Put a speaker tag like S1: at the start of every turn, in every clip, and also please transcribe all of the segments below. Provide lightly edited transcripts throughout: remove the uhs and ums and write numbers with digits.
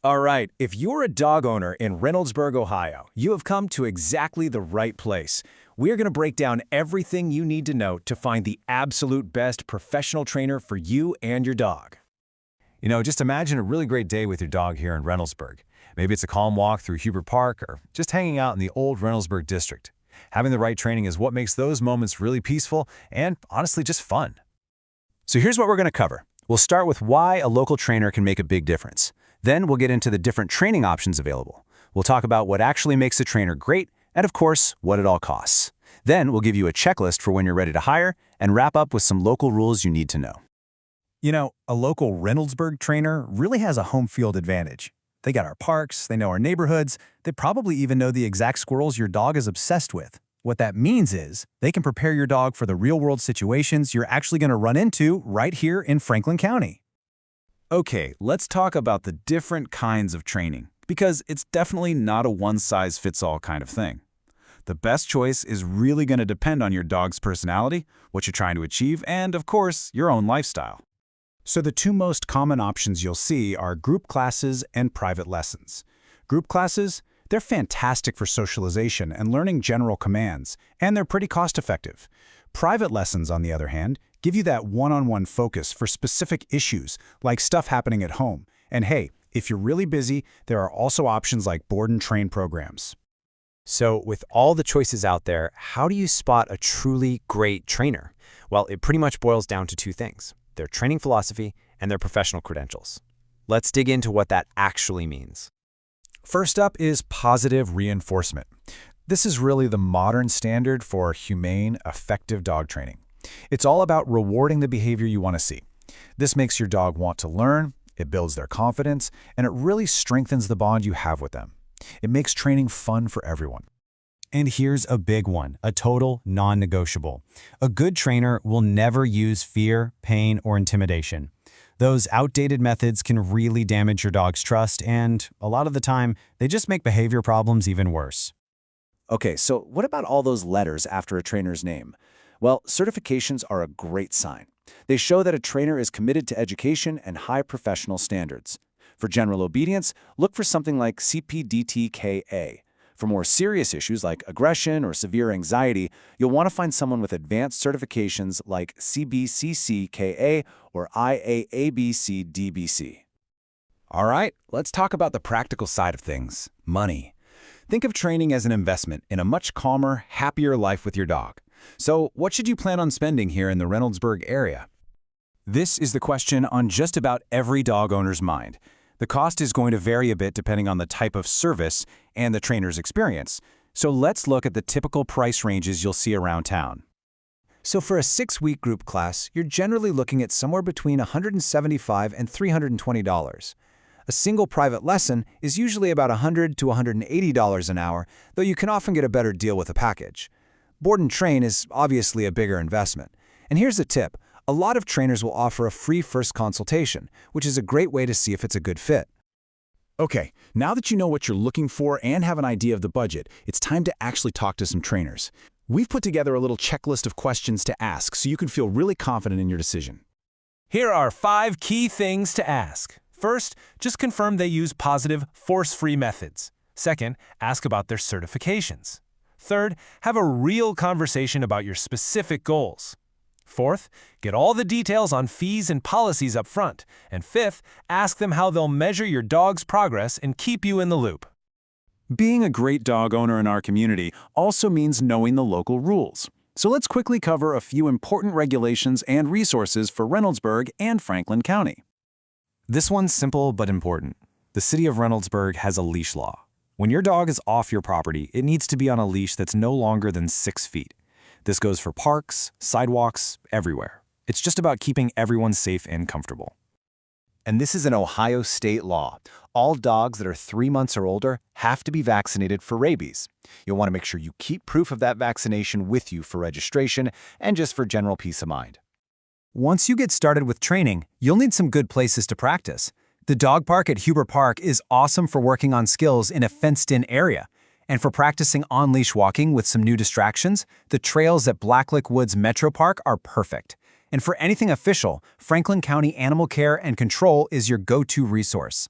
S1: All right, if you're a dog owner in Reynoldsburg, Ohio, you have come to exactly the right place. We're going to break down everything you need to know to find the absolute best professional trainer for you and your dog. Just imagine a really great day with your dog here in Reynoldsburg. Maybe it's a calm walk through Huber Park or just hanging out in the old Reynoldsburg district. Having the right training is what makes those moments really peaceful and honestly just fun. So here's what we're going to cover. We'll start with why a local trainer can make a big difference. Then we'll get into the different training options available. We'll talk about what actually makes a trainer great and, of course, what it all costs. Then we'll give you a checklist for when you're ready to hire and wrap up with some local rules you need to know.
S2: A local Reynoldsburg trainer really has a home field advantage. They got our parks, they know our neighborhoods, they probably even know the exact squirrels your dog is obsessed with. What that means is they can prepare your dog for the real-world situations you're actually going to run into right here in Franklin County.
S3: Okay, let's talk about the different kinds of training, because it's definitely not a one-size-fits-all kind of thing. The best choice is really going to depend on your dog's personality, what you're trying to achieve, and, of course, your own lifestyle.
S2: So the two most common options you'll see are group classes and private lessons. Group classes, they're fantastic for socialization and learning general commands, and they're pretty cost-effective. Private lessons, on the other hand, give you that one-on-one focus for specific issues, like stuff happening at home. And hey, if you're really busy, there are also options like board and train programs.
S4: So with all the choices out there, how do you spot a truly great trainer? Well, it pretty much boils down to two things: their training philosophy and their professional credentials. Let's dig into what that actually means.
S2: First up is positive reinforcement. This is really the modern standard for humane, effective dog training. It's all about rewarding the behavior you want to see. This makes your dog want to learn, it builds their confidence, and it really strengthens the bond you have with them. It makes training fun for everyone. And here's a big one, a total non-negotiable. A good trainer will never use fear, pain, or intimidation. Those outdated methods can really damage your dog's trust, and a lot of the time, they just make behavior problems even worse.
S1: Okay, so what about all those letters after a trainer's name? Well, certifications are a great sign. They show that a trainer is committed to education and high professional standards. For general obedience, look for something like CPDT-KA. For more serious issues like aggression or severe anxiety, you'll want to find someone with advanced certifications like CBCC-KA or IAABC-DBC.
S3: All right, let's talk about the practical side of things: money. Think of training as an investment in a much calmer, happier life with your dog. So what should you plan on spending here in the Reynoldsburg area?
S2: This is the question on just about every dog owner's mind. The cost is going to vary a bit depending on the type of service and the trainer's experience. So let's look at the typical price ranges you'll see around town. So for a 6-week group class, you're generally looking at somewhere between $175 and $320. A single private lesson is usually about $100 to $180 an hour, though you can often get a better deal with a package. Board and train is obviously a bigger investment. And here's a tip. A lot of trainers will offer a free first consultation, which is a great way to see if it's a good fit.
S3: Okay, now that you know what you're looking for and have an idea of the budget, it's time to actually talk to some trainers. We've put together a little checklist of questions to ask so you can feel really confident in your decision.
S1: Here are 5 key things to ask. First, just confirm they use positive, force-free methods. Second, ask about their certifications. Third, have a real conversation about your specific goals. Fourth, get all the details on fees and policies up front. And fifth, ask them how they'll measure your dog's progress and keep you in the loop.
S3: Being a great dog owner in our community also means knowing the local rules. So let's quickly cover a few important regulations and resources for Reynoldsburg and Franklin County.
S2: This one's simple but important. The city of Reynoldsburg has a leash law. When your dog is off your property, it needs to be on a leash that's no longer than 6 feet. This goes for parks, sidewalks, everywhere. It's just about keeping everyone safe and comfortable.
S1: And this is an Ohio state law. All dogs that are 3 months or older have to be vaccinated for rabies. You'll want to make sure you keep proof of that vaccination with you for registration and just for general peace of mind.
S2: Once you get started with training, you'll need some good places to practice. The dog park at Huber Park is awesome for working on skills in a fenced-in area. And for practicing on-leash walking with some new distractions, the trails at Blacklick Woods Metro Park are perfect. And for anything official, Franklin County Animal Care and Control is your go-to resource.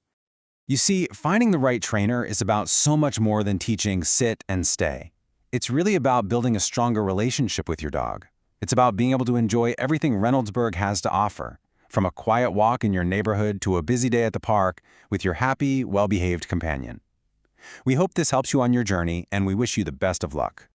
S2: You see, finding the right trainer is about so much more than teaching sit and stay. It's really about building a stronger relationship with your dog. It's about being able to enjoy everything Reynoldsburg has to offer, from a quiet walk in your neighborhood to a busy day at the park with your happy, well-behaved companion. We hope this helps you on your journey, and we wish you the best of luck.